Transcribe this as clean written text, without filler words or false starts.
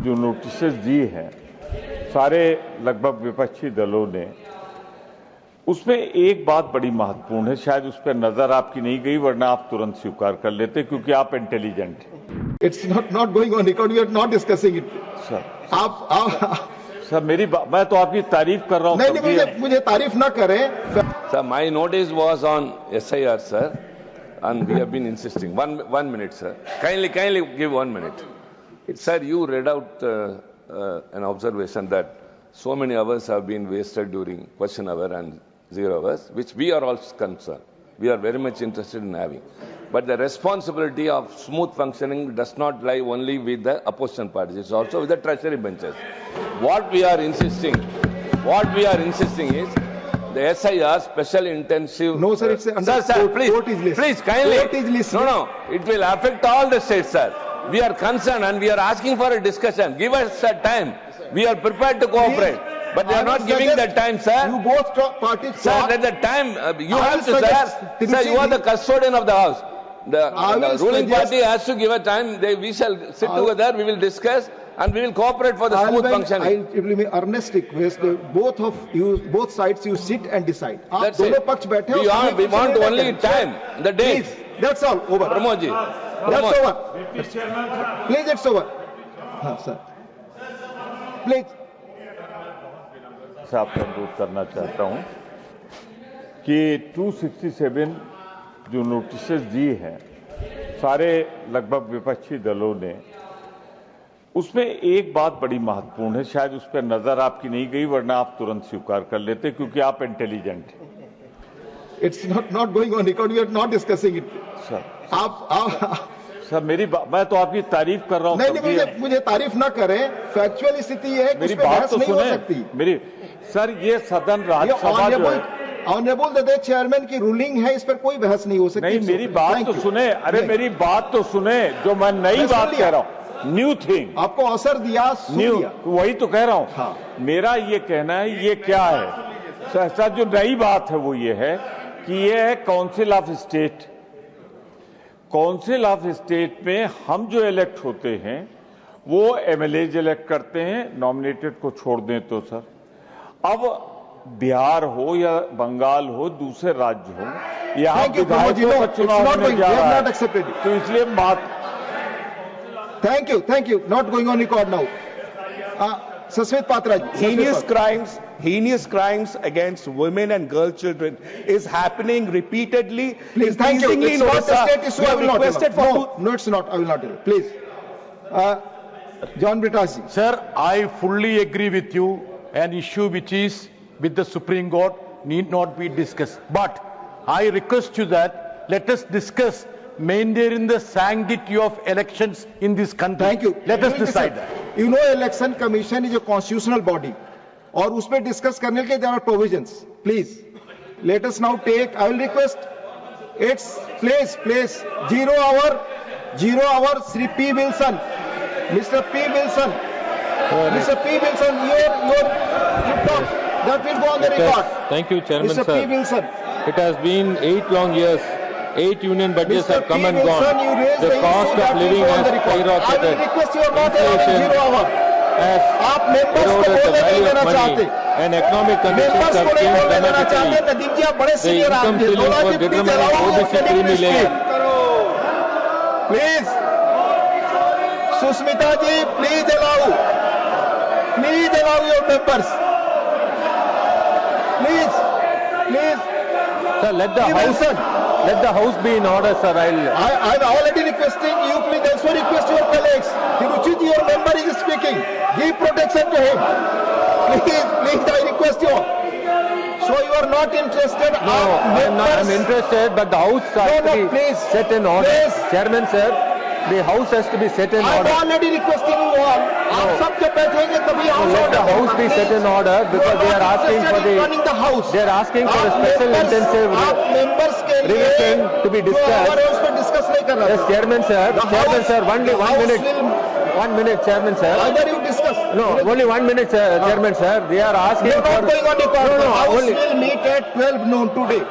जो नोटिसेस दी हैं सारे लगभग विपक्षी दलों ने, उसमें एक बात बड़ी महत्वपूर्ण है, शायद उस पर नजर आपकी नहीं गई, वरना आप तुरंत स्वीकार कर लेते क्योंकि आप इंटेलिजेंट हैं। It's not going on record, we are not discussing it. Sir आप सर मैं तो आपकी तारीफ कर रहा हूं। नहीं, मुझे तारीफ ना करें। Sir, my notice was on SIR, sir, and we have been insisting. One minute, sir. Kindly give 1 minute. Sir, you read out an observation that so many hours have been wasted during question hour and 0 hours, which we are all concerned. We are very much interested in having. But the responsibility of smooth functioning does not lie only with the opposition parties. It's also with the treasury benches. What we are insisting is the SIR, special intensive. No, sir, it's under Sir, please, court is listening. please, kindly. Court is listening. No, it will affect all the states, sir. We are concerned and we are asking for a discussion. Give us time. We are prepared to cooperate. But they are not giving the time, sir. You both parties. Sir, let the time. You have to, sir. Sir, you are the custodian of the house. The ruling party has to give a time. We shall sit together. We will discuss and we will cooperate for the smooth functioning. I will earnest request both sides you sit and decide. That's it. We want only time, the date. Please, that's all. Over. Pramod ji. That's over. Please, it's over. Sir. Please. से आपसे अनुरोध करना चाहता हूं कि 267 जो notices दी हैं सारे लगभग विपक्षी दलों ने, उसमें एक बात बड़ी महत्वपूर्ण है, शायद उस पर नजर आपकी नहीं गई, वरना आप तुरंत स्वीकार कर लेते क्योंकि आप इंटेलिजेंट हैं। It's not going on record, we are not discussing it. Sir sir मैं तो आपकी तारीफ कर रहा हूं। नहीं, मुझे तारीफ ना करें। फैक्चुअल स्थिति है, मेरी बात तो सुने। मेरी सर, ये सदन राज्यसभा जो है, ऑनरेबल द चेयरमैन की रूलिंग है, इस पर कोई बहस नहीं हो सकती। नहीं, मेरी बात तो सुने। अरे मेरी बात तो सुने, जो मैं नई बात कह रहा हूं, न्यू थिंग आपको अवसर दिया, न्यू, वही तो कह रहा हूं। मेरा ये कहना है, ये क्या है सर, जो नई बात है वो ये है कि ये है council of state. Council of state में हम जो इलेक्ट होते हैं वो एमएलएज इलेक्ट करते हैं, नॉमिनेटेड को छोड़ दें तो सर। अब बिहार हो या बंगाल हो, दूसरे राज्य हो, यहाँ विधायकों का चुनाव होने जा रहा है, तो इसलिए बात। Thank you not going on record now. Susmit Patra. Heinous crimes against women and girl children is happening repeatedly. Please, thank you. It's not a state issue. I will not allow. No, it's not. I will not allow. Please. John Brittaji. Sir, I fully agree with you. An issue which is with the Supreme Court need not be discussed. But I request you that let us discuss maintaining the sanctity of elections in this country. Thank you. Let us decide that. You know, Election Commission is a constitutional body, और उसमें discuss करने के there are provisions. Please, let us now take. I will request. It's please 0 hour. Sri P. Wilson, Mr. P. Wilson, your talk that will go on the record. Thank you, Chairman, Mr. sir. P. Wilson. It has been 8 long years. 8 union budgets have come and Wilson, gone. you raised The cost of living has skyrocketed. I will request you not allowing 0 hour. आप members को बोलने नहीं देना चाहते, and economic conditions members have को नहीं बोलने देना changed चाहते। dramatically. नदीम जी आप बड़े The सीनियर income आदमी हैं, ceiling थोड़ा for सी please determining allow OBC creamy layer. Please Susmita ji, please allow your members, please. Sir, let the house be in order, sir. I'm already requesting you. Please also request your colleagues. Hiruchit, your member is speaking. Give protection to him. Please, I request you. So you are not interested? No, I'm interested, but the house has to be please, set in order. Please. Chairman, sir, the house has to be set in I'm order. already requesting you all. आप सब जब बैठेंगे तभी Let the house be set in order because they are asking for they are asking for a special intensive revision to be discussed. Yes, Chairman, sir. Only 1 minute. 1 minute, Chairman, sir. Either you discuss. No, only 1 minute, Chairman, sir. They are asking They are not going on the call. No, The house only. will meet at 12 noon today.